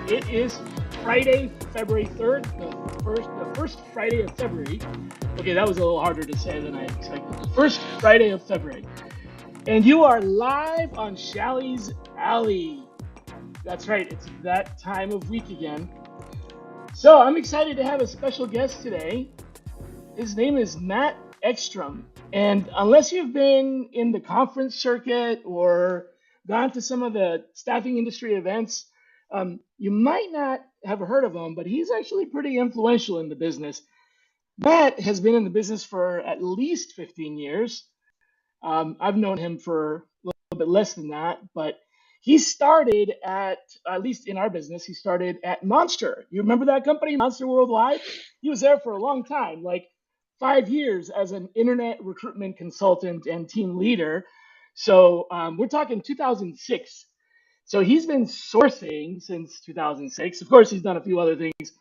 It is Friday, February 3rd, the first Friday of February. Okay, that was a little harder to say than I expected. The first Friday of February. And you are live on Shally's Alley. That's right, it's that time of week again. So I'm excited to have a special guest today. His name is Matt Ekstrom. And unless you've been in the conference circuit or gone to some of the staffing industry events, you might not have heard of him, but he's actually pretty influential in the business. Matt has been in the business for at least 15 years. I've known him for a little bit less than that, but he started at least in our business, he started at Monster. You remember that company, Monster Worldwide? He was there for a long time, like 5 years as an internet recruitment consultant and team leader. So we're talking 2006. So he's been sourcing since 2006. Of course, he's done a few other things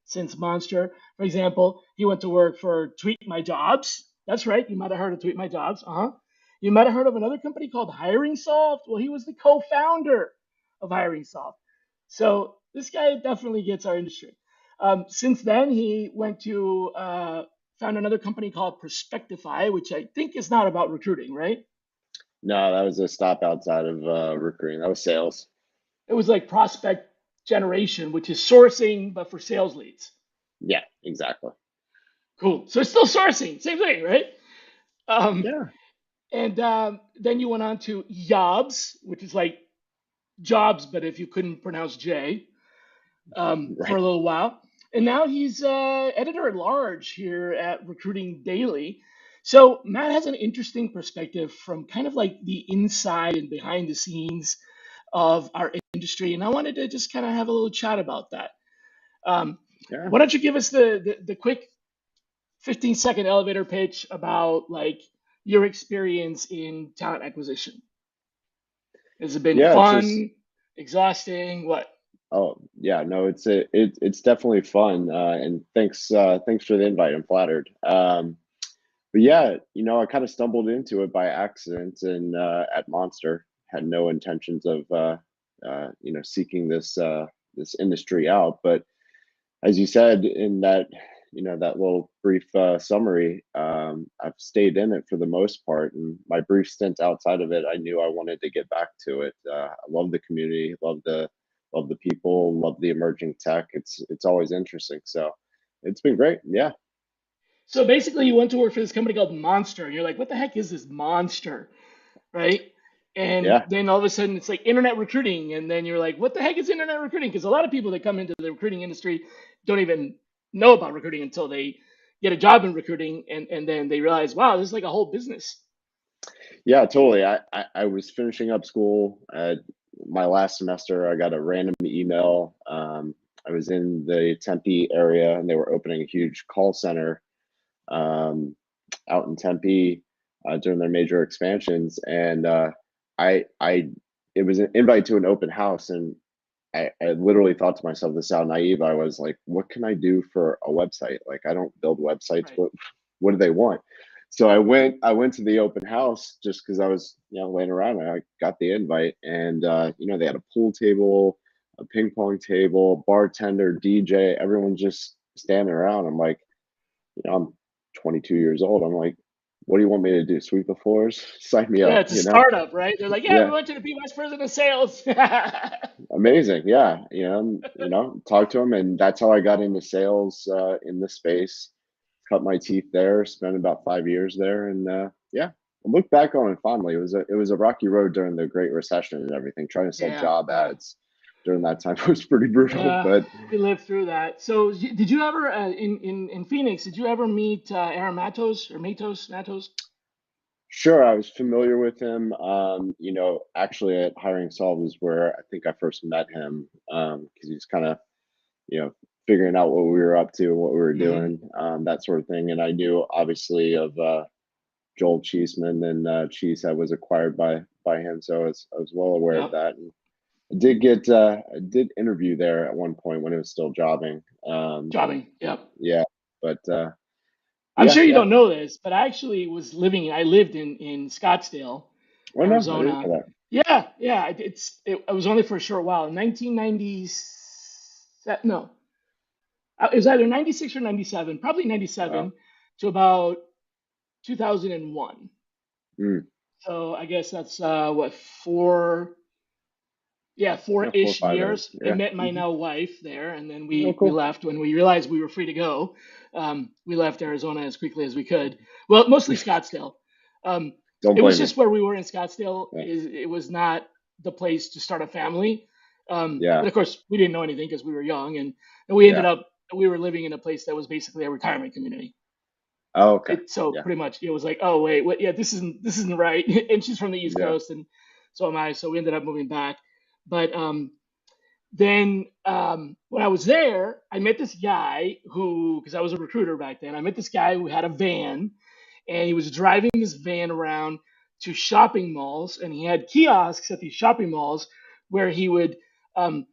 since Monster. For example, he went to work for Tweet My Jobs. That's right. You might have heard of Tweet My Jobs. You might have heard of another company called Hiring Soft. Well, he was the co-founder of Hiring Soft. So this guy definitely gets our industry. Since then, he went to found another company called Perspectify, which I think is not about recruiting, right? No, that was a stop outside of recruiting. That was sales. It was like prospect generation, which is sourcing, but for sales leads. Yeah, exactly. Cool. So it's still sourcing, same thing, right? Um, Yeah, and then you went on to Jobs, which is like jobs, but if you couldn't pronounce J, for right. a little while. And now he's editor at large here at Recruiting Daily. So Matt has an interesting perspective from kind of like the inside and behind the scenes of our industry. And I wanted to just kind of have a little chat about that. Um, Yeah, why don't you give us the quick 15-second elevator pitch about like your experience in talent acquisition? Has it been yeah. It's just fun, exhausting? What? yeah. No, it's definitely fun. And thanks for the invite. I'm flattered. But yeah, I kind of stumbled into it by accident and at Monster had no intentions of seeking this industry out, but as you said in that little brief summary, I've stayed in it for the most part, and my brief stint outside of it, I knew I wanted to get back to it. I love the community, love the people, love the emerging tech. It's always interesting, so it's been great. Yeah, So basically, you went to work for this company called Monster, and you're like, what the heck is this Monster? Right? And yeah, then all of a sudden, it's like internet recruiting. And then you're like, what the heck is internet recruiting? Because a lot of people that come into the recruiting industry don't even know about recruiting until they get a job in recruiting. And then they realize, wow, this is like a whole business. yeah. Totally. I was finishing up school. My last semester, I got a random email. I was in the Tempe area, and they were opening a huge call center um, out in Tempe during their major expansions, and I it was an invite to an open house, and I literally thought to myself, this is how naive I was. Like, what can I do for a website? Like, I don't build websites. Right. What do they want? So I went to the open house just because I was laying around and I got the invite, and they had a pool table, a ping pong table, bartender, DJ, everyone just standing around. I'm like, I'm 22 years old. I'm like, what do you want me to do? Sweep the floors? Sign me Yeah, up, it's a startup, right? They're like, yeah, we Yeah, want you to be vice president of sales. amazing. Yeah, talk to them, and that's how I got into sales in this space. Cut my teeth there. Spent about 5 years there, and yeah, I look back on it fondly. It was a rocky road during the Great Recession and everything. Trying to sell Yeah, job yeah. ads during that time was pretty brutal, Yeah, but we lived through that. So, did you ever in Phoenix? Did you ever meet Aaron Matos or Matos? sure, I was familiar with him. Actually at Hiring Solve is where I think I first met him because he's kind of, you know, figuring out what we were up to, what we were Hmm. doing, that sort of thing. And I knew obviously of Joel Cheeseman, and Cheesehead was acquired by him, so I was well aware of Yep, that. And I did interview there at one point when it was still jobbing. jobbing. Yep. Yeah, but I'm yeah, sure you yeah. don't know this, but I actually was living. I lived in Scottsdale, Oh no, I didn't Arizona. know that. Yeah, yeah. It was only for a short while. In 1996. No, it was either 96 or 97, probably Wow. 97 to about 2001. Mm. So I guess that's what, yeah, Yeah, four or four-ish five years. years. I Yeah. met my Hmm. now wife there, and then Oh, we cool. left when we realized we were free to go. We left Arizona as quickly as we could. Well, mostly Scottsdale. Um, Don't it was blame me. just where we were in Scottsdale. Yeah. It was not the place to start a family. Yeah. But of course, we didn't know anything because we were young, and we ended Yeah. up we were living in a place that was basically a retirement community. Oh, okay. So Yeah. pretty much it was like, oh wait, what? Yeah, this isn't right. And she's from the East Yeah. Coast, and so am I. So we ended up moving back. But then when I was there, I met this guy who, because I was a recruiter back then, I met this guy who had a van, and he was driving his van around to shopping malls, and he had kiosks at these shopping malls where he would um,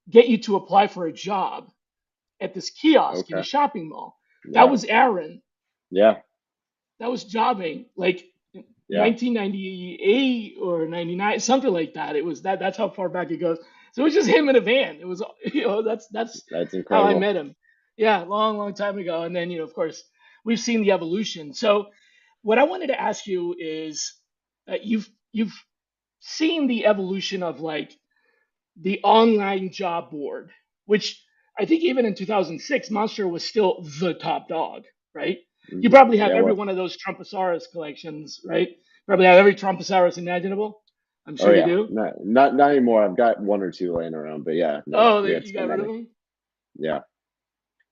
get you to apply for a job at this kiosk in a Okay. shopping mall. That Yeah. was Aaron. Yeah. That was jobbing like Yeah. 1998 or 99, something like that. It was that. That's how far back it goes. So it was just him in a van. It was, that's That's how I incredible. met him. Yeah, long, long time ago. And then, of course, we've seen the evolution. So what I wanted to ask you is, you've seen the evolution of like the online job board, which I think even in 2006, Monster was still the top dog, right? You Hmm. probably have Yeah. every Well. one of those Trumposaurus collections, right? Probably have every Trumposaurus imaginable. I'm Oh sure you yeah. do. Not anymore. I've got one or two laying around, but yeah, no, Oh, we had you so got rid of many. them? Yeah.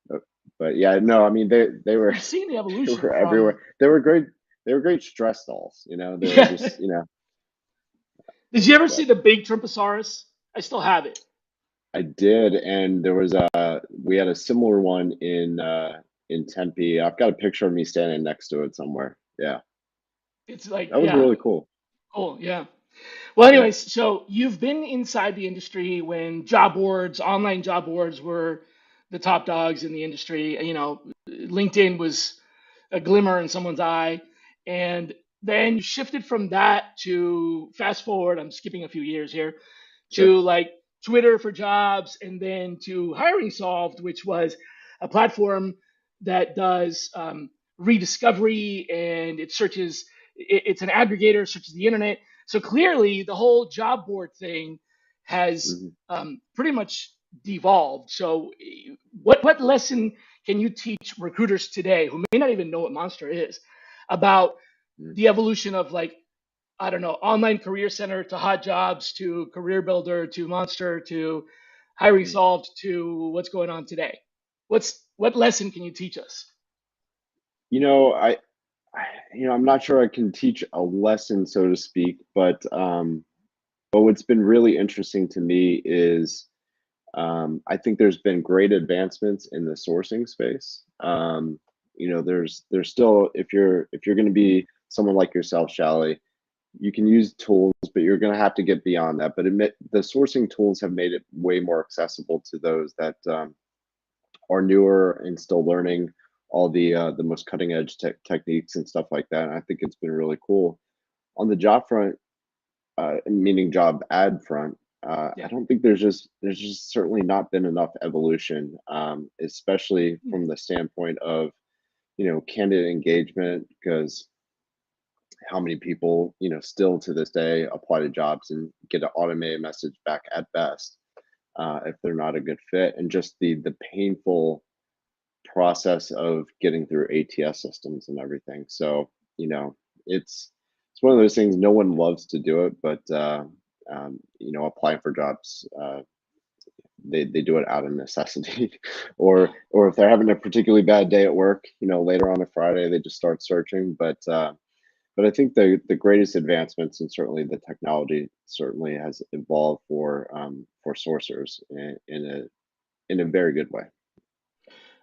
But, but yeah, no, I mean they were You've seen the they evolution were from, everywhere. They were great. They were great stress dolls. They were yeah. just Did you ever see but the big Trumposaurus? I still have it. I did, and there was a we had a similar one in Tempe. I've got a picture of me standing next to it somewhere. Yeah, It's like, that was yeah, really cool. cool, yeah. Well, Yeah. anyways, so you've been inside the industry when job boards, online job boards were the top dogs in the industry. LinkedIn was a glimmer in someone's eye. And then you shifted from that to, fast forward, I'm skipping a few years here, Sure. to like Twitter for jobs, and then to Hiring Solved, which was a platform that does rediscovery, and it searches, it's an aggregator, searches the internet. So clearly, the whole job board thing has Hmm. pretty much devolved. So, what lesson can you teach recruiters today who may not even know what Monster is about the evolution of, like, I don't know, online career center to hot jobs to career builder to Monster to Hiring Hmm. Solved to what's going on today? What lesson can you teach us? You know, I'm not sure I can teach a lesson, so to speak, but what's been really interesting to me is I think there's been great advancements in the sourcing space. There's still if you're going to be someone like yourself, Shally, you can use tools, but you're going to have to get beyond that. But the sourcing tools have made it way more accessible to those that are newer and still learning all the most cutting edge techniques and stuff like that. And I think it's been really cool. On the job front, meaning job ad front, I Yeah. don't think there's just certainly not been enough evolution, especially from the standpoint of candidate engagement, because how many people still to this day apply to jobs and get an automated message back at best if they're not a good fit, and just the painful process of getting through ATS systems and everything. So, it's one of those things, no one loves to do it, but applying for jobs, they do it out of necessity, Yeah. or if they're having a particularly bad day at work, later on a Friday, they just start searching. But I think the greatest advancements, and certainly the technology certainly has evolved for sourcers in a very good way.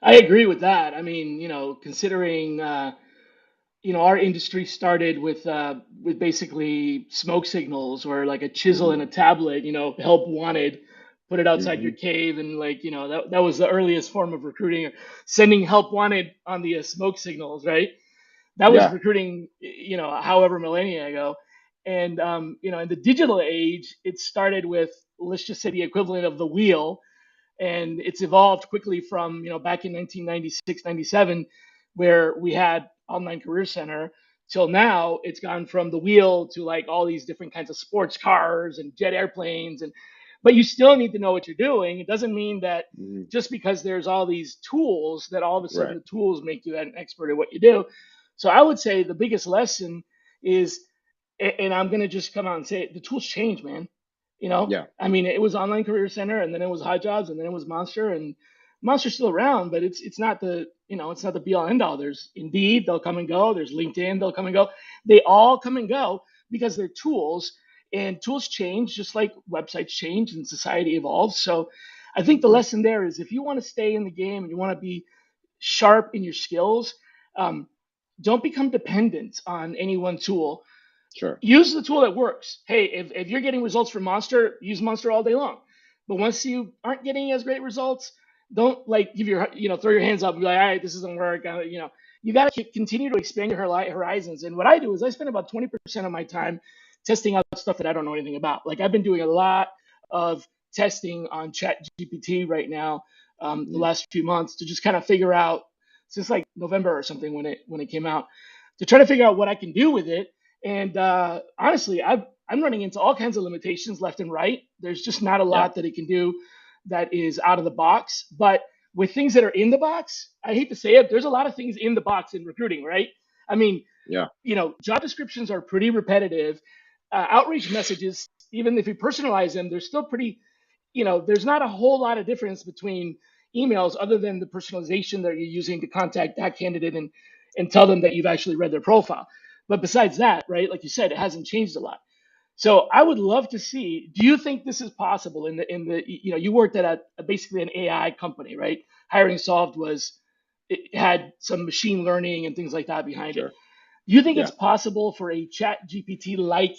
I agree with that. I mean, considering our industry started with basically smoke signals or like a chisel Hmm. and a tablet, help wanted, put it outside your Hmm. cave, and like, that was the earliest form of recruiting, sending help wanted on the smoke signals, right? That was Yeah. recruiting, however millennia ago. And in the digital age, it started with, let's just say, the equivalent of the wheel, and it's evolved quickly from back in 1996, 97, where we had online career center, till now it's gone from the wheel to like all these different kinds of sports cars and jet airplanes. And but you still need to know what you're doing. It doesn't mean that Mhm. just because there's all these tools that all of a sudden Right. the tools make you an expert at what you do. So I would say the biggest lesson is, and I'm gonna just come out and say it, the tools change, man. Yeah. I mean, it was Online Career Center, and then it was Hot Jobs, and then it was Monster, and Monster's still around, but it's not the it's not the be all end all. There's Indeed, they'll come and go. There's LinkedIn, they'll come and go. They all come and go because they're tools, and tools change just like websites change and society evolves. So I think the Mhm. lesson there is, if you want to stay in the game and you want to be sharp in your skills, um, don't become dependent on any one tool. Sure. Use the tool that works. Hey, if you're getting results from Monster, use Monster all day long. But once you aren't getting as great results, don't like give your throw your hands up and be like, all right, this doesn't work. You got to continue to expand your horizons. And what I do is I spend about 20% of my time testing out stuff that I don't know anything about. Like I've been doing a lot of testing on Chat GPT right now, the Mhm. last few months, to just kind of figure out, since like November or something when it came out, to try to figure out what I can do with it. And honestly, I'm running into all kinds of limitations left and right. There's just not a Yeah. lot that it can do that is out of the box. But with things that are in the box, I hate to say it, there's a lot of things in the box in recruiting, right? I mean, Yeah. job descriptions are pretty repetitive. Outreach messages, even if you personalize them, they're still pretty, there's not a whole lot of difference between emails other than the personalization that you're using to contact that candidate and tell them that you've actually read their profile. But besides that, right, like you said, it hasn't changed a lot. So I would love to see. Do you think this is possible in the you worked at basically an AI company, right? Hiring Solved was, it had some machine learning and things like that behind it. Sure. Do you think it's Yeah. possible for a Chat GPT like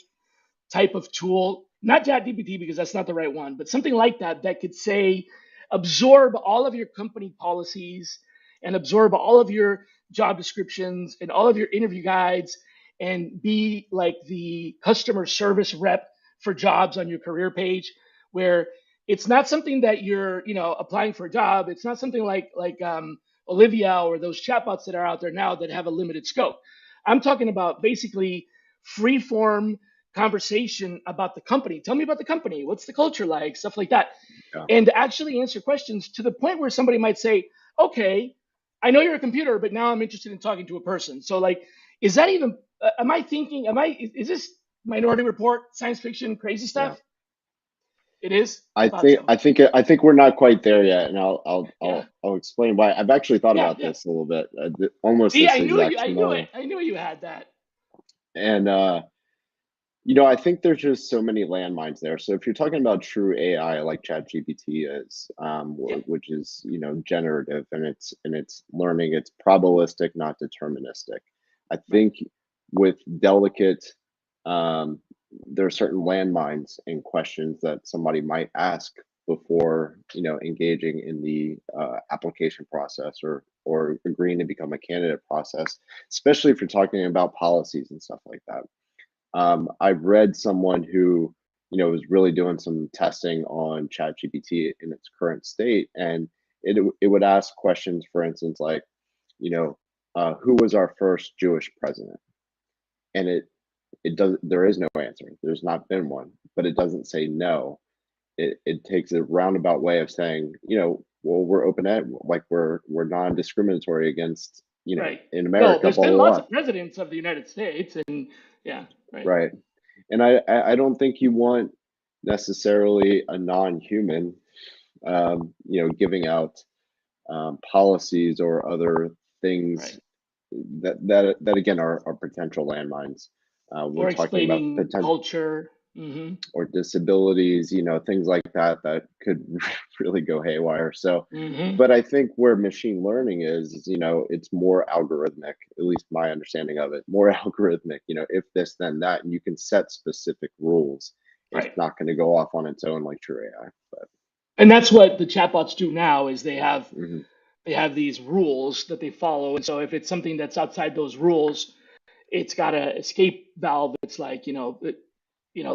type of tool, not ChatGPT because that's not the right one, but something like that that could say absorb all of your company policies and absorb all of your job descriptions and all of your interview guides and be like the customer service rep for jobs on your career page, where it's not something that you're applying for a job. It's not something like Olivia or those chatbots that are out there now that have a limited scope. I'm talking about basically free form conversation about the company. Tell me about the company. What's the culture like? Stuff like that. Yeah. And actually answer questions to the point where somebody might say, okay, I know you're a computer, but now I'm interested in talking to a person. So, like, is that even, am I thinking, is this Minority Report, science fiction, crazy Yeah. stuff? It is? I thought so. I think we're not quite there yet, and Yeah. I'll explain why. I've actually thought Yeah. about Yeah. this a little bit, almost See, this I knew you. exact I knew it. scenario. I knew you had that. And I think there's just so many landmines there. So if you're talking about true AI like ChatGPT is, Yeah. which is generative and it's learning, it's probabilistic, not deterministic. I Right. think with delicate, um, there are certain landmines and questions that somebody might ask before engaging in the application process or agreeing to become a candidate process, especially if you're talking about policies and stuff like that. I've read someone who, was really doing some testing on ChatGPT in its current state, and it would ask questions, for instance, like, you know, who was our first Jewish president? And it does. There is no answer. There's not been one, but it doesn't say no. It takes a roundabout way of saying, well, we're open ed, like we're non-discriminatory against, Right. in No, America, there's blah been blah lots blah. of presidents of the United States, and yeah, right. Right. And I don't think you want necessarily a non-human, giving out policies or other things Right. that again are potential landmines. We're Or talking about explaining potential culture. Hmm. or disabilities, things like that that could really go haywire. So, Hmm. but I think where machine learning is, it's more algorithmic, at least my understanding of it, more algorithmic, if this, then that, and you can set specific rules. It's Right. not going to go off on its own like true AI. But And that's what the chatbots do now is mhm. they have these rules that they follow. And so if it's something that's outside those rules, it's got a escape valve. It's like, let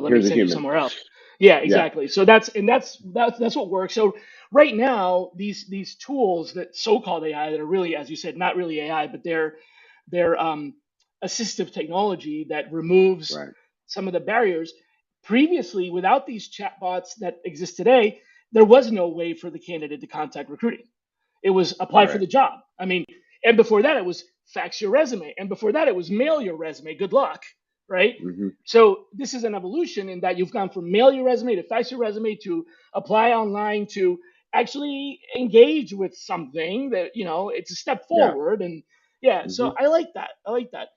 me Here's a send you human. somewhere else. Yeah, Yeah. exactly. So that's what works. So right now these tools that so-called AI that are really, as you said, not really AI, but they're assistive technology that removes Right. some of the barriers. Previously, without these chatbots that exist today, there was no way for the candidate to contact recruiting. It was apply for Right. the job. I mean, and before that it was fax your resume, and before that it was mail your resume. Good luck, right? Hmm. So this is an evolution in that you've gone from mail your resume to fax your resume to apply online to actually engage with something that, it's a step Yeah. forward. And yeah, so Hmm. I like that. I like that.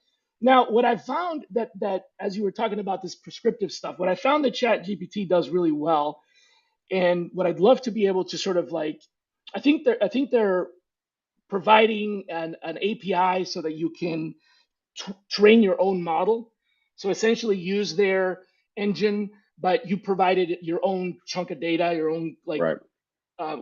Now, what I found that as you were talking about this prescriptive stuff, what I found that Chat GPT does really well, and what I'd love to be able to sort of like, I think they're providing an API so that you can train your own model. So essentially use their engine, but you provided your own chunk of data, your own like Right.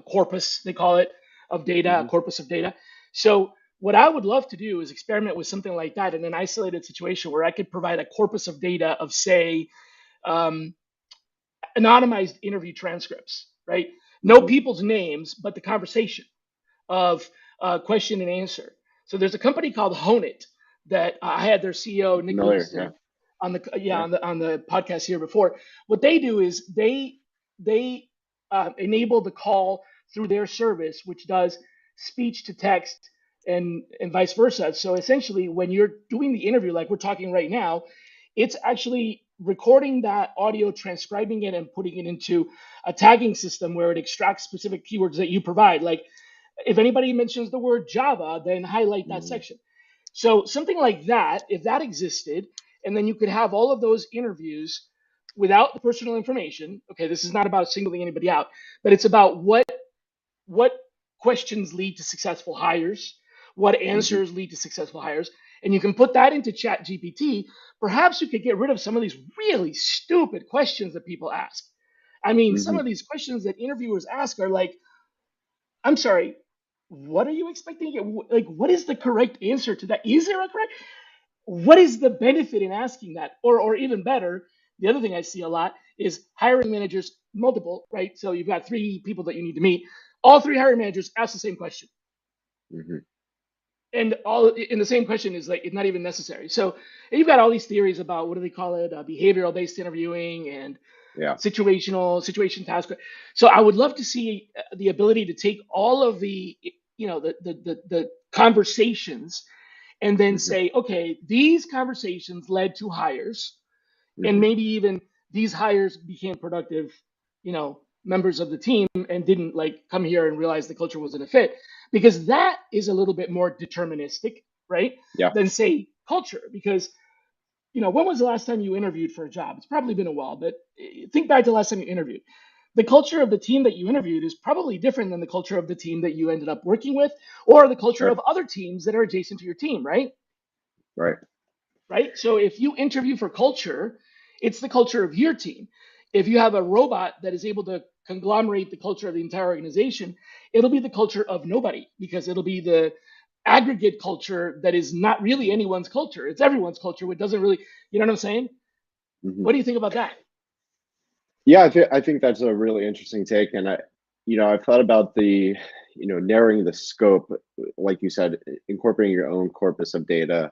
corpus, they call it, of data, a Hmm. corpus of data. So what I would love to do is experiment with something like that in an isolated situation where I could provide a corpus of data of, say, um, anonymized interview transcripts, right? No Hmm. people's names, but the conversation of question and answer. So there's a company called Honeit that I had their CEO I'm Nick familiar. Livingston Yeah. on the Yeah. on the podcast here before. What they do is they enable the call through their service, which does speech to text and vice versa. So essentially, when you're doing the interview, like we're talking right now, it's actually recording that audio, transcribing it, and putting it into a tagging system where it extracts specific keywords that you provide. Like if anybody mentions the word Java, then highlight that Hmm. section. So something like that, if that existed, and then you could have all of those interviews without the personal information. Okay, this is not about singling anybody out, but it's about what questions lead to successful hires, what Hmm. answers lead to successful hires, and you can put that into Chat GPT. Perhaps you could get rid of some of these really stupid questions that people ask. I mean, some Hmm. of these questions that interviewers ask are like, I'm sorry, what are you expecting? Like, what is the correct answer to that? Is there a correct? What is the benefit in asking that? Or even better, the other thing I see a lot is hiring managers, multiple, right? So you've got three people that you need to meet. All three hiring managers ask the same question, Hmm. and all in the same question is like it's not even necessary. So you've got all these theories about what do they call it, behavioral based interviewing and Yeah. situation task. So I would love to see the ability to take all of the the conversations and then Hmm. say, okay, these conversations led to hires, and Hmm. maybe even these hires became productive, members of the team and didn't like come here and realize the culture wasn't a fit, because that is a little bit more deterministic, right? Yeah. Than say culture, because when was the last time you interviewed for a job? It's probably been a while, but think back to the last time you interviewed. The culture of the team that you interviewed is probably different than the culture of the team that you ended up working with, or the culture Right. of other teams that are adjacent to your team, right? Right. Right? So if you interview for culture, it's the culture of your team. If you have a robot that is able to conglomerate the culture of the entire organization, it'll be the culture of nobody, because it'll be the aggregate culture that is not really anyone's culture. It's everyone's culture, which doesn't really, you know what I'm saying? Hmm. What do you think about that? Yeah, I think that's a really interesting take, and I've thought about narrowing the scope, like you said, incorporating your own corpus of data.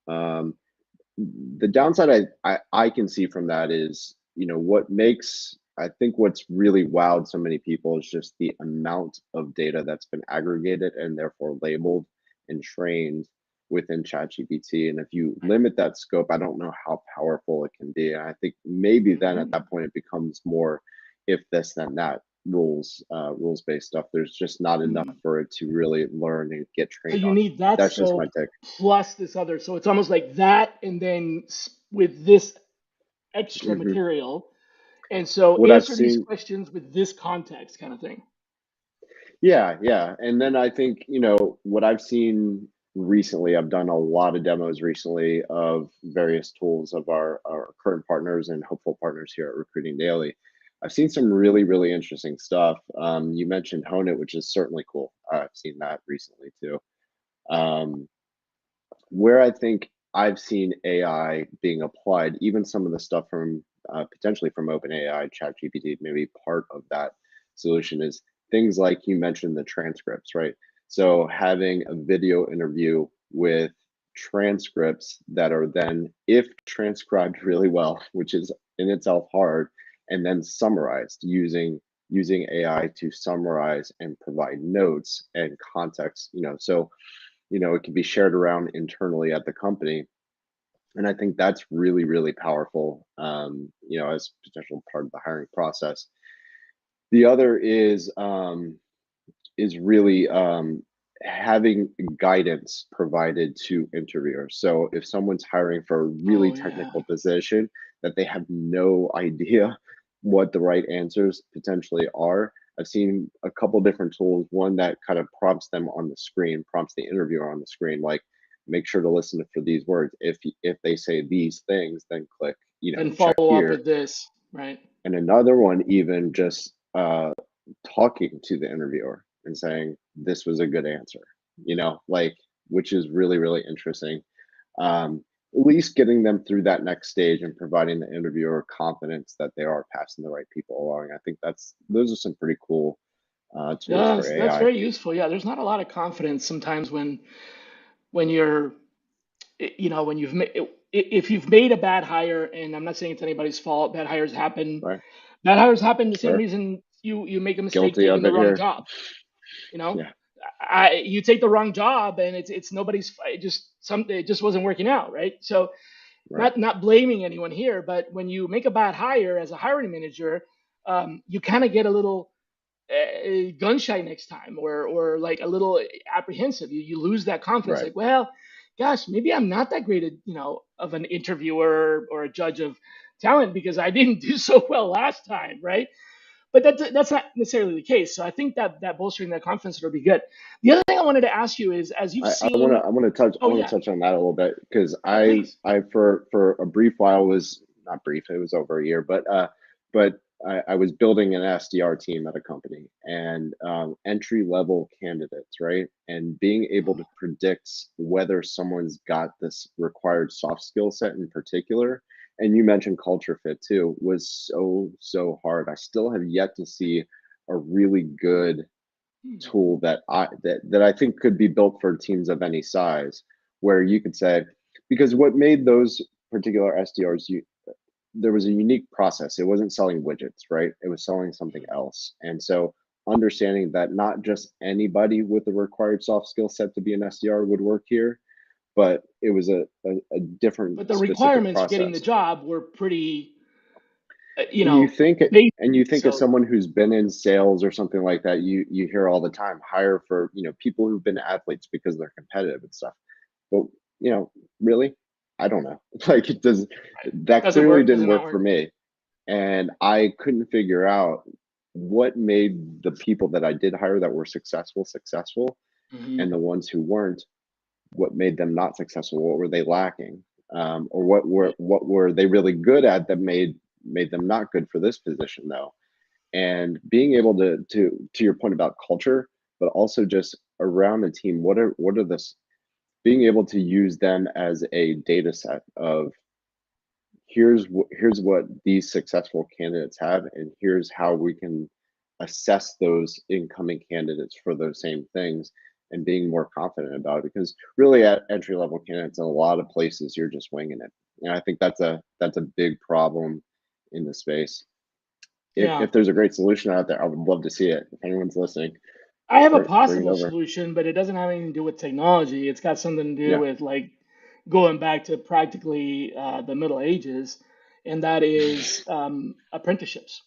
Um, the downside I can see from that is, what makes I think what's really wowed so many people is just the amount of data that's been aggregated and therefore labeled and trained within ChatGPT. And if you Right. limit that scope, I don't know how powerful it can be. And I think maybe then at Mhm. that point it becomes more if this then that rules based stuff. There's just not enough Hmm. for it to really learn and get So trained you on. need that That's just my scope take. plus this other. So it's almost like that, and then with this extra Hmm. material. And so What I've answer these seen. questions with this context, kind of thing. Yeah, yeah. And then I think, what I've seen recently, I've done a lot of demos recently of various tools of our current partners and hopeful partners here at Recruiting Daily. I've seen some really, really interesting stuff. You mentioned Hone It, which is certainly cool. I've seen that recently too. Um, where I think I've seen AI being applied, even some of the stuff from potentially from OpenAI, ChatGPT, maybe part of that solution is things like you mentioned the transcripts, right? So having a video interview with transcripts that are then, if transcribed really well, which is in itself hard, and then summarized using AI to summarize and provide notes and context, so it can be shared around internally at the company. And I think that's really, really powerful, as potential part of the hiring process. The other is really having guidance provided to interviewers. So if someone's hiring for a really Oh yeah. technical position that they have no idea what the right answers potentially are, I've seen a couple different tools. One that kind of prompts them on the screen, prompts the interviewer on the screen, like make sure to listen for these words. If they say these things, then click, Then check follow up here. with this, right? And another one even just talking to the interviewer and saying this was a good answer, like, which is really, really interesting. At least getting them through that next stage and providing the interviewer confidence that they are passing the right people along. I think those are some pretty cool tools for Yes, that's AI. very useful. Yeah, there's not a lot of confidence sometimes when you're when if you've made a bad hire, and I'm not saying it's anybody's fault. Bad hires happen. Right. Bad hires happen the same Sure. reason you make a mistake Guilty taking of the it wrong here. job. You know, Yeah. you take the wrong job, and it's nobody's. It just wasn't working out, right? So Right. not blaming anyone here, but when you make a bad hire as a hiring manager, you kind of get a little gun shy next time, or like a little apprehensive. You lose that confidence. Right. Like, well, gosh, maybe I'm not that great, of an interviewer or a judge of talent because I didn't do so well last time, right? But that's not necessarily the case. So I think that bolstering that confidence would be good. The other thing I wanted to ask you is, as you've I want to seen, I want to touch I oh want yeah, to touch on that a little bit because yeah, I please. I for a brief while was not brief, it was over a year, but I was building an SDR team at a company, and entry level candidates, right, and being able to predict whether someone's got this required soft skill set in particular, and you mentioned culture fit too, was so hard. I still have yet to see a really good Hmm. tool that I think could be built for teams of any size, where you could say, because what made those particular SDRs, there was a unique process. It wasn't selling widgets, right? It was selling something else. And so understanding that not just anybody with the required soft skill set to be an SDR would work here, but it was a different But the specific requirements for getting the process. job were pretty, And you think and you basic. think of So someone who's been in sales or something like that, you hear all the time, hire for, people who've been athletes because they're competitive and stuff. But, you know, really? I don't know. Like it does right, that doesn't clearly work. didn't Doesn't not work for work. me. And I couldn't figure out what made the people that I did hire that were successful, Hmm. and the ones who weren't, what made them not successful? What were they lacking? Or what were they really good at that made them not good for this position though? And being able to your point about culture, but also just around the team, what are this being able to use them as a data set of here's what these successful candidates have, and here's how we can assess those incoming candidates for those same things, and being more confident about it, because really at entry level candidates in a lot of places you're just winging it, and I think that's a big problem in the space. Yeah. If there's a great solution out there, I would love to see it. If anyone's listening, I have a bring it possible over. solution, but it doesn't have anything to do with technology. It's got something to do Yeah. with like going back to practically the Middle Ages, and that is apprenticeships.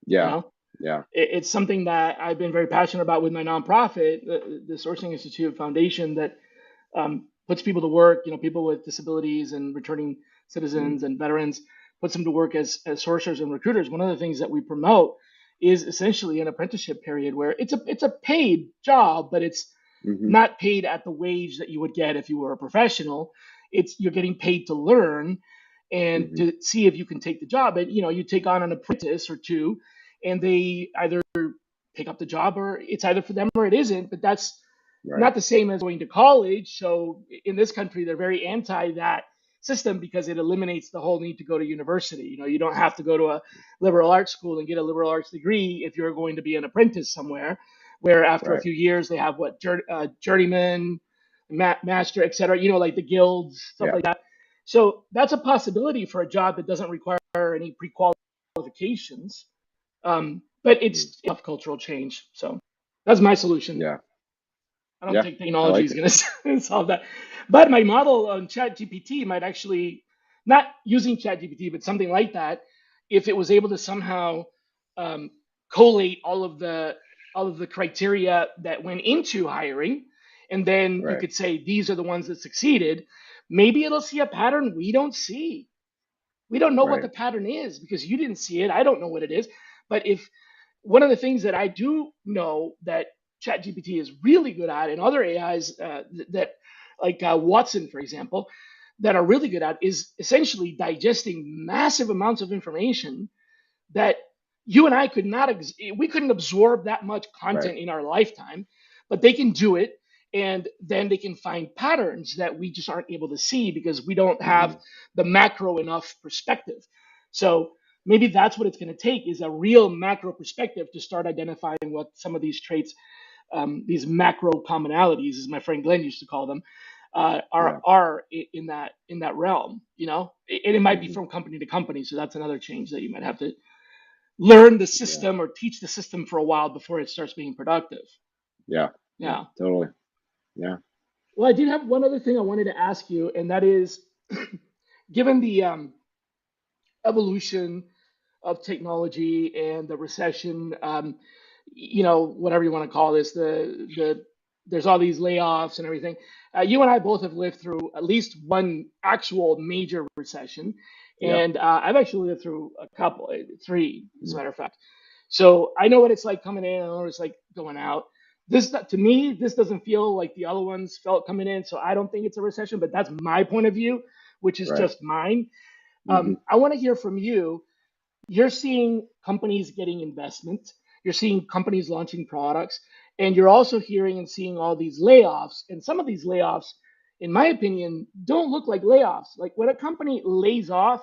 You Yeah. know, Yeah. it's something that I've been very passionate about with my nonprofit, the Sourcing Institute Foundation, that puts people to work. People with disabilities and returning Mm, citizens and veterans, puts them to work as sourcers and recruiters. One of the things that we promote is essentially an apprenticeship period where it's a paid job, but it's hmm. not paid at the wage that you would get if you were a professional. It's you're getting paid to learn and Hmm. to see if you can take the job. And you take on an apprentice or two, and they either pick up the job, or it's either for them or it isn't. But that's Right. not the same as going to college. So in this country, they're very anti that system because it eliminates the whole need to go to university. You don't have to go to a liberal arts school and get a liberal arts degree if you're going to be an apprentice somewhere, where after a Right. few years they have what journeyman, master, etc. Like the guilds, stuff Yeah. like that. So that's a possibility for a job that doesn't require any pre-qualifications. But Mm. it's tough cultural change. So that's my solution. Yeah. I don't Yeah. think I technology like is it. going to solve that. But my model on ChatGPT might actually, not using ChatGPT, but something like that, if it was able to somehow um, collate all of the criteria that went into hiring, and then you Right. could say these are the ones that succeeded. Maybe it'll see a pattern we don't see. We don't know what Right. the pattern is because you didn't see it. I don't know what it is. But if one of the things that I do know that ChatGPT is really good at, and other AIs that, like Watson, for example, that are really good at, is essentially digesting massive amounts of information that you and I could not, we couldn't absorb that much Right. content in our lifetime, but they can do it. And then they can find patterns that we just aren't able to see because we don't have Hmm. the macro enough perspective. So maybe that's what it's going to take, is a real macro perspective to start identifying what some of these traits, these macro commonalities, as my friend Glenn used to call them, Yeah. are in that realm. And it might be Hmm. from company to company. So that's another change that you might have to learn the Yeah. system or teach the system for a while before it starts being productive. Yeah. Yeah. Yeah. Totally. Yeah. Well, I did have one other thing I wanted to ask you, and that is, given the evolution of technology and the recession, whatever you want to call this, there's all these layoffs and everything. You and I both have lived through at least one actual major recession, Yep. and I've actually lived through a couple, three, as a Mm. matter of fact. So I know what it's like coming in. I know what it's like going out. To me, this doesn't feel like the other ones felt coming in. So I don't think it's a recession, but that's my point of view, which is Right. just mine. Hmm. I want to hear from you. You're seeing companies getting investment, you're seeing companies launching products, and you're also hearing and seeing all these layoffs. And some of these layoffs, in my opinion, don't look like layoffs. Like when a company lays off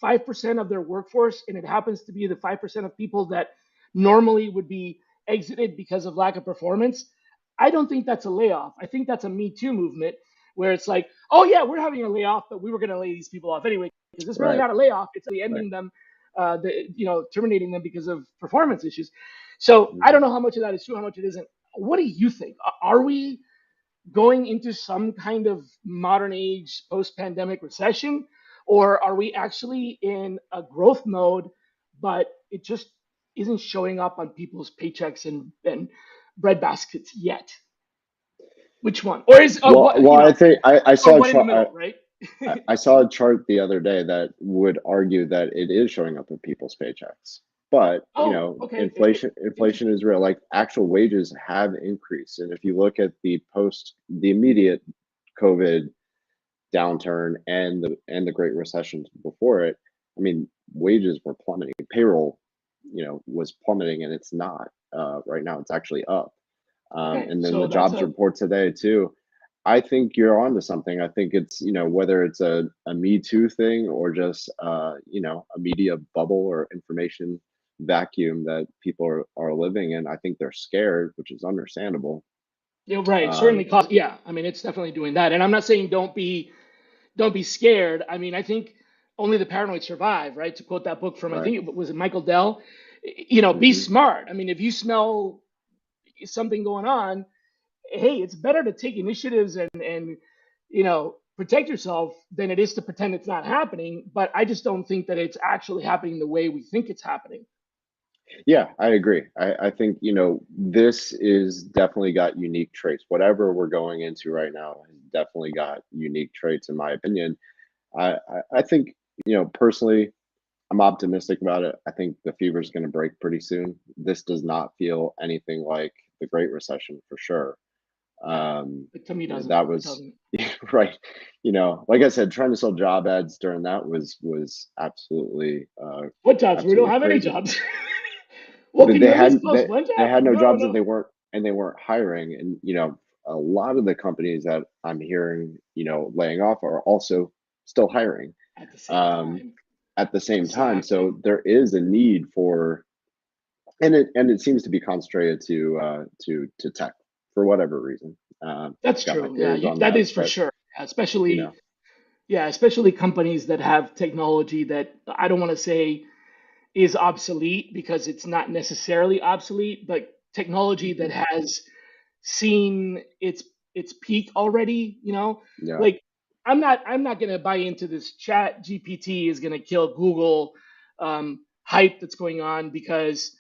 5% of their workforce, and it happens to be the 5% of people that normally would be exited because of lack of performance, I don't think that's a layoff. I think that's a Me Too movement where it's like, oh yeah, we're having a layoff, but we were going to lay these people off anyway, because it's really Right. not a layoff. It's really Right. ending them, terminating them because of performance issues. So I Hmm. don't know how much of that is true, how much it isn't. What do you think? Are we going into some kind of modern age post-pandemic recession, or are we actually in a growth mode, but it just isn't showing up on people's paychecks and bread baskets yet? Which one? Or is Well, I think I or saw a one in the chart. middle, right? I saw a chart the other day that would argue that it is showing up in people's paychecks. But, Oh, okay. inflation Interesting. is real. Like actual wages have increased. And if you look at the immediate COVID downturn and the Great Recession before it, I mean, wages were plummeting. Payroll, was plummeting and it's not. Right now it's actually up. Okay, And then so the that's jobs a report today too. I think you're onto something. I think it's, whether it's a Me Too thing or just a media bubble or information vacuum that people are living in. I think they're scared, which is understandable. right. Certainly Um, cost. Yeah, I mean, it's definitely doing that. And I'm not saying don't be scared. I mean, I think only the paranoid survive, right? To quote that book from, I right. think it was Michael Dell. Be Hmm. smart. I mean, if you smell something going on, hey, it's better to take initiatives and protect yourself than it is to pretend it's not happening. But I just don't think that it's actually happening the way we think it's happening. Yeah, I agree. I think, this is definitely got unique traits. Whatever we're going into right now has definitely got unique traits, in my opinion. I think, personally, I'm optimistic about it. I think the fever is going to break pretty soon. This does not feel anything like the Great Recession for sure. Yeah, Um, but to me, doesn't that it was doesn't. right. Like I said, trying to sell job ads during that was What jobs? We don't absolutely have any crazy. jobs. Well, can you They at least hadn't post one they job? had no No, jobs, no. and they weren't hiring. And a lot of the companies that I'm hearing, laying off are also still hiring At the same um, time. at the same time. Exactly. So there is a need for, and it seems to be concentrated to tech for whatever reason. That's Got my true. Yeah, theories on that that, is for but sure. you Especially, know, yeah, especially companies that have technology that I don't want to say is obsolete because it's not necessarily obsolete, but technology that mhm, has seen its peak already, yeah, like I'm not going to buy into this chat GPT is going to kill Google hype that's going on because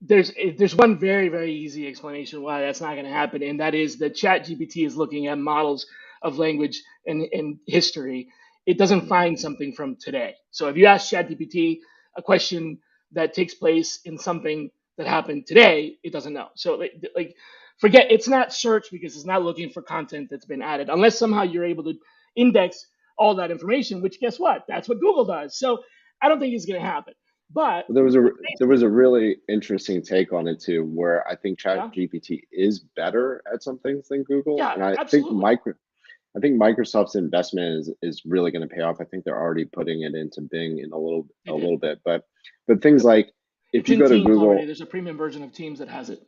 there's one very easy explanation why that's not going to happen, and that is that ChatGPT is looking at models of language and history. It doesn't find something from today. So if you ask ChatGPT a question that takes place in something that happened today, it doesn't know. So like forget it's not search because it's not looking for content that's been added unless somehow you're able to index all that information. Which guess what? That's what Google does. So I don't think it's going to happen. But There was a let's there face it, was a really interesting take on it too, where I think yeah. ChatGPT is better at some things than Google, Yeah, and absolutely. I think Microsoft's investment is really going to pay off. I think they're already putting it into Bing in They a did. little bit, but things Yep. like if It's you in go to Teams already. Google, There's a premium version of Teams that has it.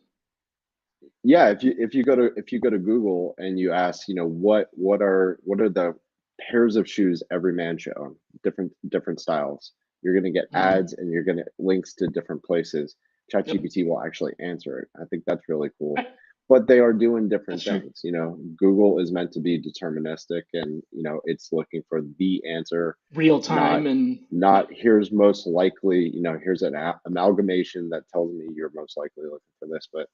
yeah, if you go to Google and you ask, what are the pairs of shoes every man should own, different styles, you're going to get Mhm. ads and you're going to links to different places. Yep. ChatGPT will actually answer it. I think that's really cool. Right. But they are doing That's different true. things. Google is meant to be deterministic, and it's looking for the answer, Real not time and not yep. here's most likely. Here's an amalgamation that tells me you're most likely looking for this. But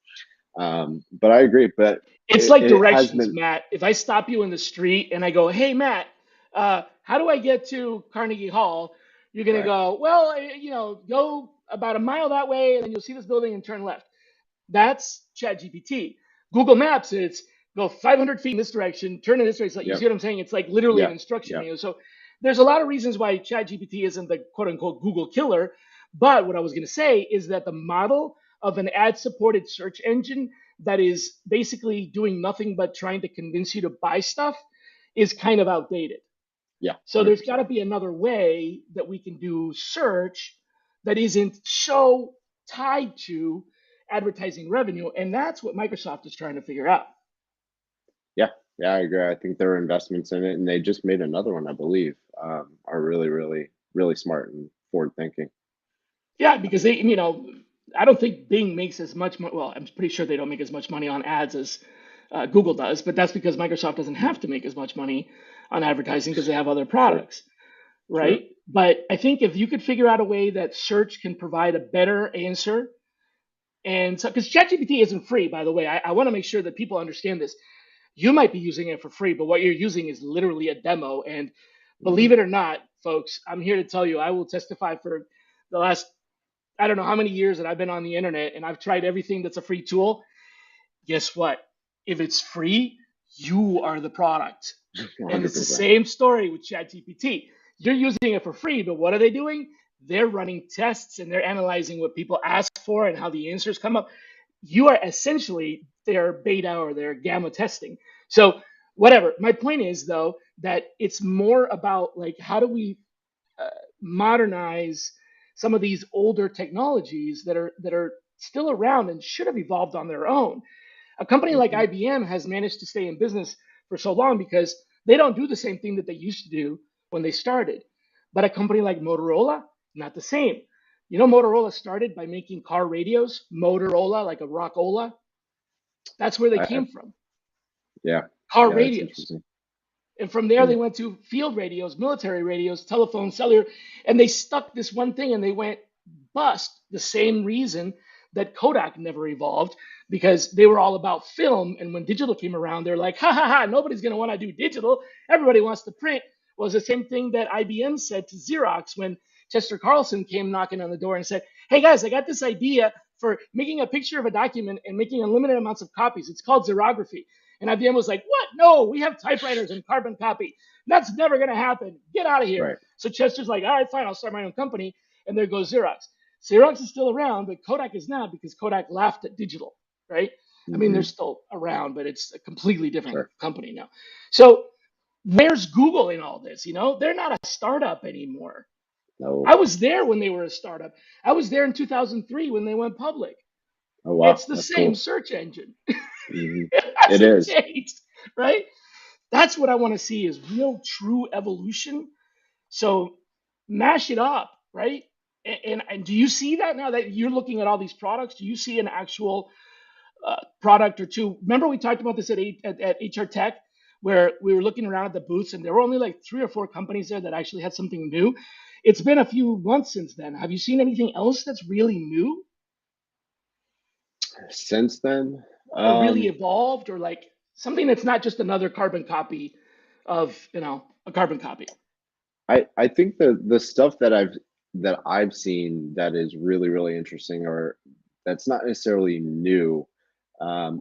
I agree. But It's like it has directions, been Matt. If I stop you in the street and I go, "Hey, Matt, how do I get to Carnegie Hall?" You're gonna right. go, "Well, go about a mile that way, and then you'll see this building and turn left." That's ChatGPT. Google Maps, it's go 500 feet in this direction, turn in this direction. Like, you see Yep. what I'm saying? It's like literally an Yeah. instruction Yeah. manual. So there's a lot of reasons why ChatGPT isn't the quote unquote Google killer. But what I was going to say is that the model of an ad supported search engine that is basically doing nothing but trying to convince you to buy stuff is kind of outdated. Yeah. So there's got 100%. to be another way that we can do search that isn't so tied to advertising revenue. And that's what Microsoft is trying to figure out. Yeah. Yeah. I agree. I think their investments in it, and they just made another one, I believe, are really, really, really smart and forward thinking. Yeah, because I don't think Bing makes as much money. Well, I'm pretty sure they don't make as much money on ads as Google does, but that's because Microsoft doesn't have to make as much money on advertising because they have other True. products, True. right? But I think if you could figure out a way that search can provide a better answer. And so, because ChatGPT isn't free, by the way, I want to make sure that people understand this. You might be using it for free, but what you're using is literally a demo. And Hmm. believe it or not, folks, I'm here to tell you, I will testify for the last, I don't know how many years that I've been on the internet and I've tried everything that's a free tool. Guess what? If it's free, you are the product. And it's the 100%. same story with ChatGPT. You're using it for free, but what are they doing? They're running tests and they're analyzing what people ask for and how the answers come up. You are essentially their beta or their gamma testing. So, whatever. My point is, though, that it's more about like how do we uh, modernize some of these older technologies that are still around and should have evolved on their own. A company like Hmm. IBM has managed to stay in business for so long because they don't do the same thing that they used to do when they started. But a company like Motorola, not the same. Motorola started by making car radios, Motorola, like a Rockola. That's where they I have. came from, Yeah. car Yeah. That's radios. interesting. And from there, Hmm. they went to field radios, military radios, telephone, cellular, and they stuck this one thing and they went bust. The same reason that Kodak never evolved because they were all about film. And when digital came around, they're like, ha ha ha, nobody's going to want to do digital. Everybody wants to print. Was the same thing that IBM said to Xerox when Chester Carlson came knocking on the door and said, hey guys, I got this idea for making a picture of a document and making unlimited amounts of copies. It's called xerography. And IBM was like, what? No, we have typewriters and carbon copy. That's never going to happen. Get out of here. Right. So Chester's like, all right, fine, I'll start my own company. And there goes Xerox. Xerox is still around, but Kodak is not because Kodak laughed at digital, right? I mean, they're Hmm. still around, but it's a completely different Sure. company now. So Where's Google in all this? They're not a startup anymore. No. I was there when they were a startup. I was there in 2003 when they went public. Oh It's wow, the that's same cool. search engine. Hmm. It It hasn't is. changed, right? That's what I want to see is real, true evolution. So mash it up, right? And do you see that now that you're looking at all these products? Do you see an actual product or two? Remember we talked about this at HR Tech, where we were looking around at the booths, and there were only like 3 or 4 companies there that actually had something new. It's been a few months since then. Have you seen anything else that's really new Since then, or really um, evolved, or like something that's not just another carbon copy of a carbon copy? I think the stuff that I've seen that is really interesting, or that's not necessarily new.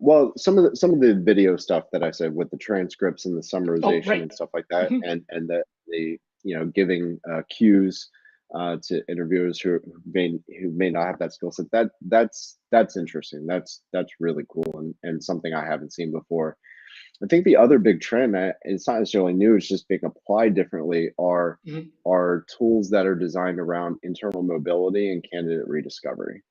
Well, some of the video stuff that I said with the transcripts and the Oh, summarization right. and stuff like that, Mhm. and the giving cues to interviewers who may not have that skill set. That's interesting. That's really cool, and something I haven't seen before. I think the other big trend that it's not necessarily new, it's just being applied differently Mhm. are tools that are designed around internal mobility and candidate rediscovery.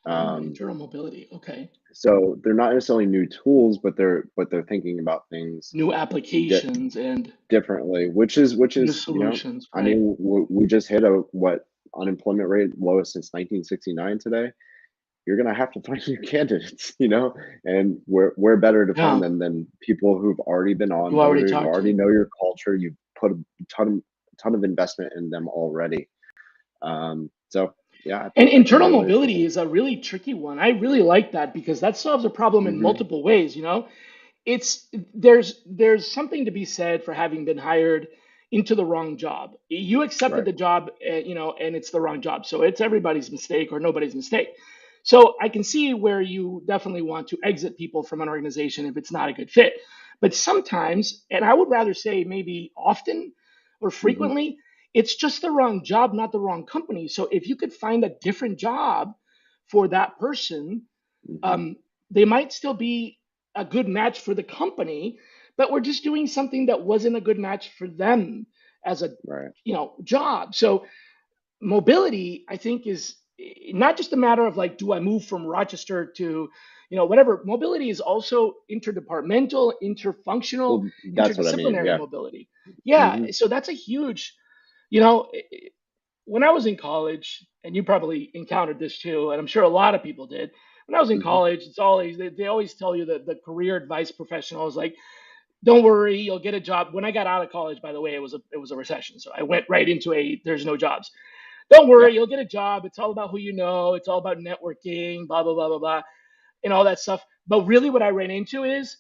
Oh, Um, internal mobility. Okay. so they're not necessarily new tools, but they're thinking about things New di- applications and differently, which is new solutions, I right? mean, we just hit a what unemployment rate lowest since 1969 today. You're gonna have to find new candidates, and we're better to find Yeah. them than people who've already been You already onboarded, who talked already to. know your culture. You've put a ton of investment in them already. So yeah, I And think that could be internal really mobility interesting. is a really tricky one. I really like that because that solves a problem in Hmm. multiple ways. It's there's something to be said for having been hired into the wrong job. You accepted Right. the job, and it's the wrong job. So it's everybody's mistake or nobody's mistake. So I can see where you definitely want to exit people from an organization if it's not a good fit. But sometimes, and I would rather say maybe often or Hmm. frequently, it's just the wrong job, not the wrong company. So if you could find a different job for that person, Hmm. um, they might still be a good match for the company, but we're just doing something that wasn't a good match for them as a Right. job. So mobility, I think, is not just a matter of like, do I move from Rochester to whatever. Mobility is also interdepartmental, interfunctional, Well, that's what I mean. interdisciplinary Yeah. mobility. Yeah, Hmm. so that's a huge, you know when I was in college, and you probably encountered this too, and I'm sure a lot of people did. When I was in Hmm. college, it's always they always tell you that the career advice professional is like, don't worry, you'll get a job. When I got out of college, by the way, it was a recession, so I went right into a there's no jobs. Don't Yeah. worry, you'll get a job. It's all about who you know. It's all about networking, blah blah blah blah blah, and all that stuff. But really, what I ran into is,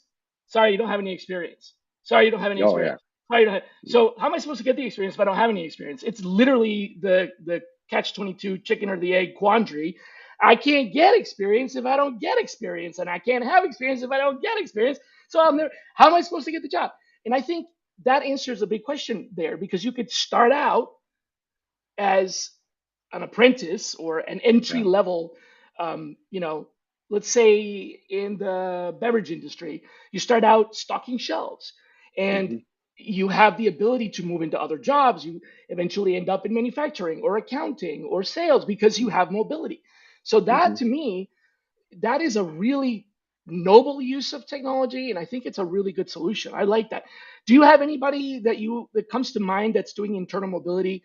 sorry, you don't have any experience. Sorry, you don't have any Oh yeah. experience. Sorry, you don't have, so how am I supposed to get the experience if I don't have any experience? It's literally the catch 22 chicken or the egg quandary. I can't get experience if I don't get experience, and I can't have experience if I don't get experience. So I'm there. How am I supposed to get the job? And I think that answers a big question there because you could start out as an apprentice or an entry Yeah. level, you know, let's say in the beverage industry, you start out stocking shelves and Hmm. you have the ability to move into other jobs. You eventually end up in manufacturing or accounting or sales because you have mobility. So that Hmm. to me, that is a really noble use of technology, and I think it's a really good solution. I like that. Do you have anybody that comes to mind that's doing internal mobility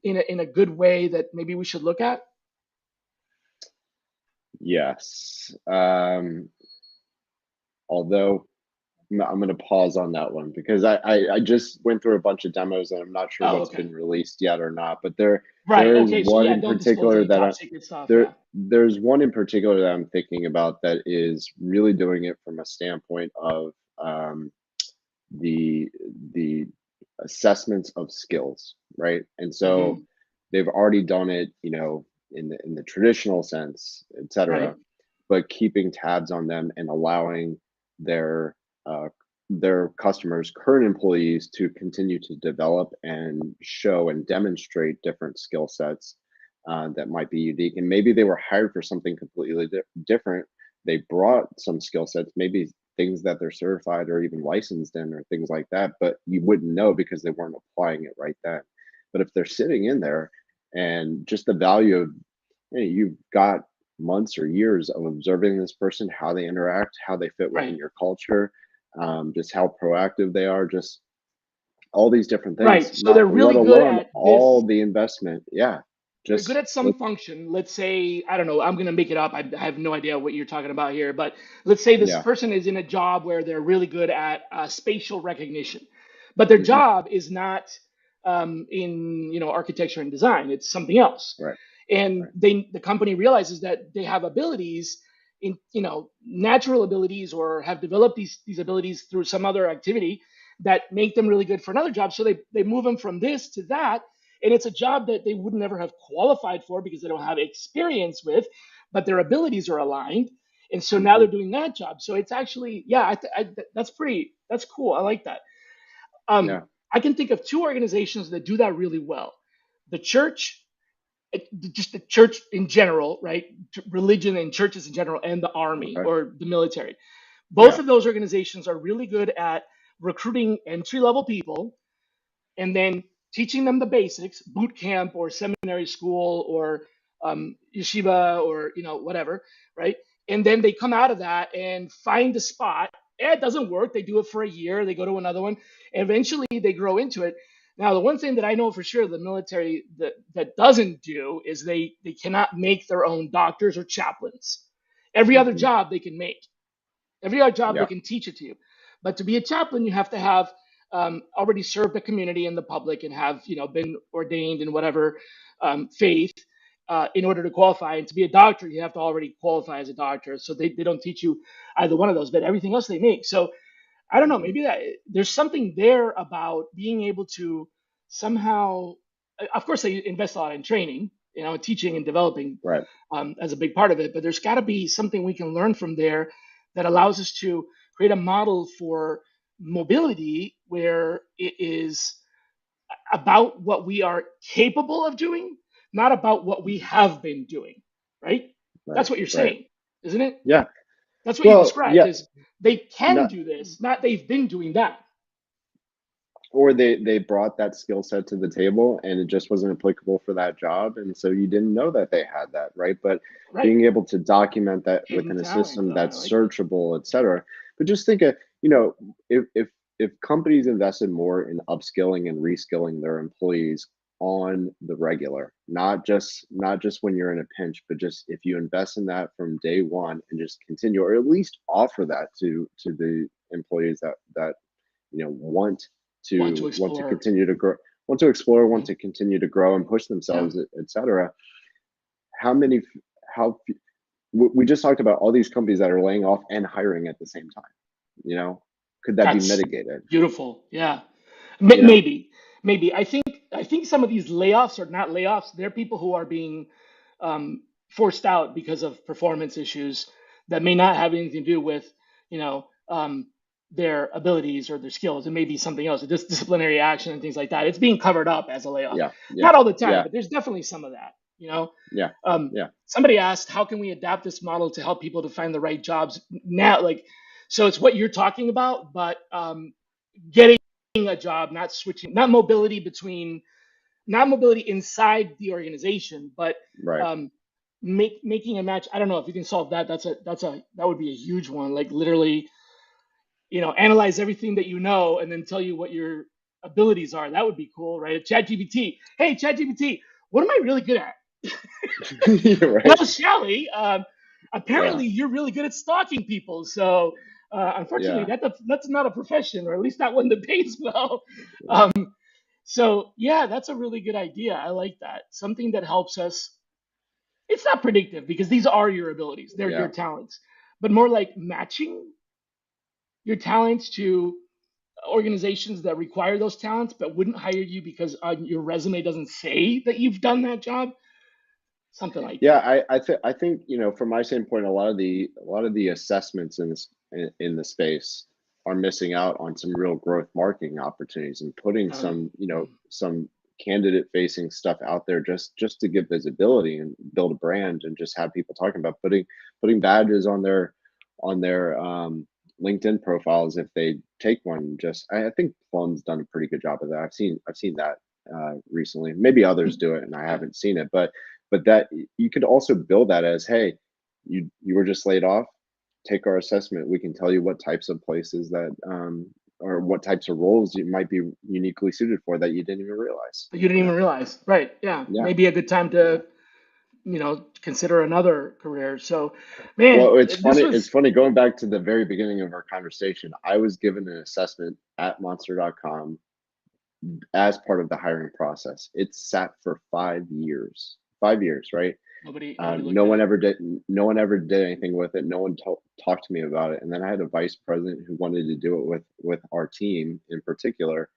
in a good way that maybe we should look at? Yes. Although I'm going to pause on that one because I just went through a bunch of demos and I'm not sure Oh, what's okay. been released yet or not. But there Right. there is Okay. So one yeah, in don't disclose particular any that top I secret stuff. there Yeah. there's one in particular that I'm thinking about that is really doing it from a standpoint of um, the the assessments of skills, right? And so Hmm. they've already done it, in the traditional sense, Right. etc., but keeping tabs on them and allowing their uh, their customers, current employees, to continue to develop and show and demonstrate different skill sets that might be unique. And maybe they were hired for something completely different. They brought some skill sets, maybe things that they're certified or even licensed in or things like that, but you wouldn't know because they weren't applying it right then. But if they're sitting in there and just the value of, you've got months or years of observing this person, how they interact, how they fit within Right. your culture, just how proactive they are, just all these different things, Right. So not they're let really good alone at all this. the investment. Yeah. They're good Just at some let, function. Let's say, I don't know, I'm going to make it up. I have no idea what you're talking about here, but let's say this yeah. person is in a job where they're really good at spatial recognition, but their Hmm. job is not in, architecture and design. It's something else. Right. And Right. the company realizes that they have abilities in, natural abilities, or have developed these abilities through some other activity that make them really good for another job. So they move them from this to that, and it's a job that they would never have qualified for because they don't have experience with, but their abilities are aligned, and so now they're Hmm. doing that job. So it's actually, yeah, that's cool. I like that. Yeah. I can think of two organizations that do that really well: the church, just the church in general, right? Religion and churches in general, and the army Okay. or the military. Both Yeah. of those organizations are really good at recruiting entry level people and then teaching them the basics, boot camp or seminary school or yeshiva or whatever, right? And then they come out of that and find a spot. It doesn't work. They do it for a year. They go to another one, and eventually they grow into it. Now, the one thing that I know for sure the military that doesn't do is they cannot make their own doctors or chaplains. Every other Hmm. job they can make. Every other job they Yeah. can teach it to you, but to be a chaplain, you have to have already served the community and the public, and have been ordained in whatever faith in order to qualify. And to be a doctor, you have to already qualify as a doctor. So they don't teach you either one of those, but everything else they make. So I don't know, Hmm. maybe that there's something there about being able to somehow, of course, they invest a lot in training, teaching and developing Right. as a big part of it, but there's got to be something we can learn from there that allows us to create a model for mobility where it is about what we are capable of doing, not about what we Hmm. have been doing, right? Right. That's what you're Right. saying, isn't it? Yeah. That's what you Well, described yeah. is they can Not, do this, not they've been doing that. or they brought that skill set to the table and it just wasn't applicable for that job, and so you didn't know that they had that, right? But Right. being able to document that Hidden within a talent. system I that's like that. searchable, et cetera. But just think of, if companies invested more in upskilling and reskilling their employees on the regular, not just when you're in a pinch, but just if you invest in that from day one and just continue, or at least offer that to the employees that Want to want to explore. continue to grow, want to explore, want Mhm. to continue to grow and push Yeah. themselves, etc. How many, how we just talked about all these companies that are laying off and hiring at the same time. You know, could that be That's mitigated? beautiful. Yeah. You know, Maybe, maybe. I think some of these layoffs are not layoffs. They're people who are being forced out because of performance issues that may not have anything to do with their abilities or their skills. It may be something else, just disciplinary action and things like that. It's being covered up as a layoff. yeah, yeah, Not all the time, yeah, but there's definitely some of that. yeah, yeah, Somebody asked, how can we adapt this model to help people to find the right jobs now? Like, so it's what you're talking about, but getting a job, not switching, not mobility inside the organization, but right. um, making a match. I don't know if you can solve that. That would be a huge one. Like literally, analyze everything that you know and then tell you what your abilities are. That would be cool, right? ChatGPT. Hey, ChatGPT, what am I really good at? You're Well, right. Shally, Yeah, apparently you're really good at stalking people. So, unfortunately, yeah, that's not a profession, or at least not one that pays well. Um, so, yeah, that's a really good idea. I like that. Something that helps us. It's not predictive because these are your abilities; they're your yeah. talents, but more like matching your talents to organizations that require those talents but wouldn't hire you because your resume doesn't say that you've done that job. Something like Yeah, that. I think, from my standpoint, a lot of the assessments in the space are missing out on some real growth marketing opportunities and putting Um, some candidate facing stuff out there, just to give visibility and build a brand and just have people talking about putting badges on their LinkedIn profiles if they take one. Just I think Plum's done a pretty good job of that. I've seen that recently. Maybe others do it, and I Yeah. haven't seen it. But that you could also build that as, hey, you were just laid off. Take our assessment. We can tell you what types of places that or what types of roles you might be uniquely suited for that you didn't even realize. But you didn't You even know? realize. Right. Yeah. Yeah. Maybe a good time Yeah. to, consider another career. So, man, Well, it's this funny. It's was funny going back to the very beginning of our conversation. I was given an assessment at Monster.com as part of the hiring process. It sat for 5 years. 5 years, right? nobody looked No at one it. ever did. No one ever did anything with it. No one talked to me about it. And then I had a vice president who wanted to do it with our team in particular,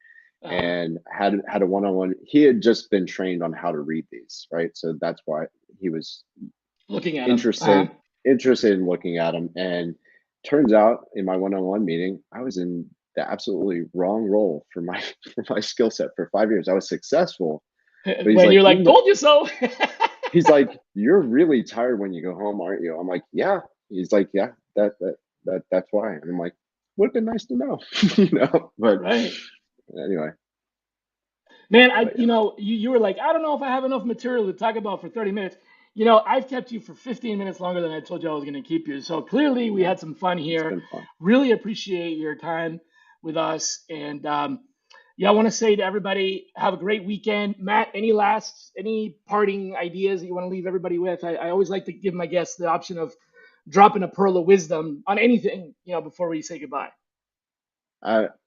Uh-huh. and had a one-on-one. He had just been trained on how to read these, right? So that's why he was Looking at them. Uh-huh. interested interested in looking at them. And turns out in my one-on-one meeting, I was in the absolutely wrong role for my for my skill set for 5 years. I was successful, but he's When like, you're like, told you so. you're really tired when you go home, aren't you? I'm like, yeah. He's like, yeah, that's why. And I'm like, would have been nice to know, But Right. anyway, Man, but yeah, you were like, I don't know if I have enough material to talk about for 30 minutes. I've kept you for 15 minutes longer than I told you I was going to keep you. So clearly we yeah, had some fun it's here. been fun. Really appreciate your time with us. And yeah, I want to say to everybody, have a great weekend. Matt, any parting ideas that you want to leave everybody with? I always like to give my guests the option of dropping a pearl of wisdom on anything, before we say goodbye.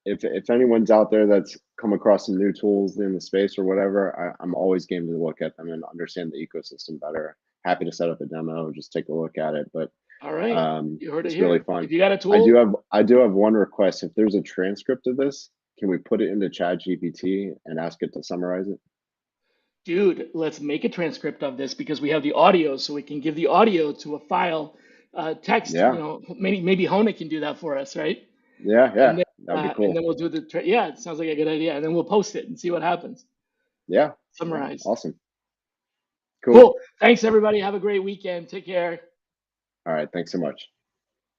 If anyone's out there that's come across some new tools in the space or whatever, I'm always game to look at them and understand the ecosystem better. Happy to set up a demo, just take a look at it. But All right. You heard it it's really here. fun. If you got a I do tool, have I do have one request. If there's a transcript of this, can we put it into Chat GPT and ask it to summarize it? dude, let's make a transcript of this because we have the audio, so we can give the audio to a file, text. Yeah, Maybe Hona can do that for us, right? yeah, And yeah. then That would be and cool. then we'll do yeah. It sounds like a good idea, and then we'll post it and see what happens. Yeah, yeah. Summarize. Awesome. Cool. Cool. Thanks everybody. Have a great weekend. Take care. All right. Thanks so much.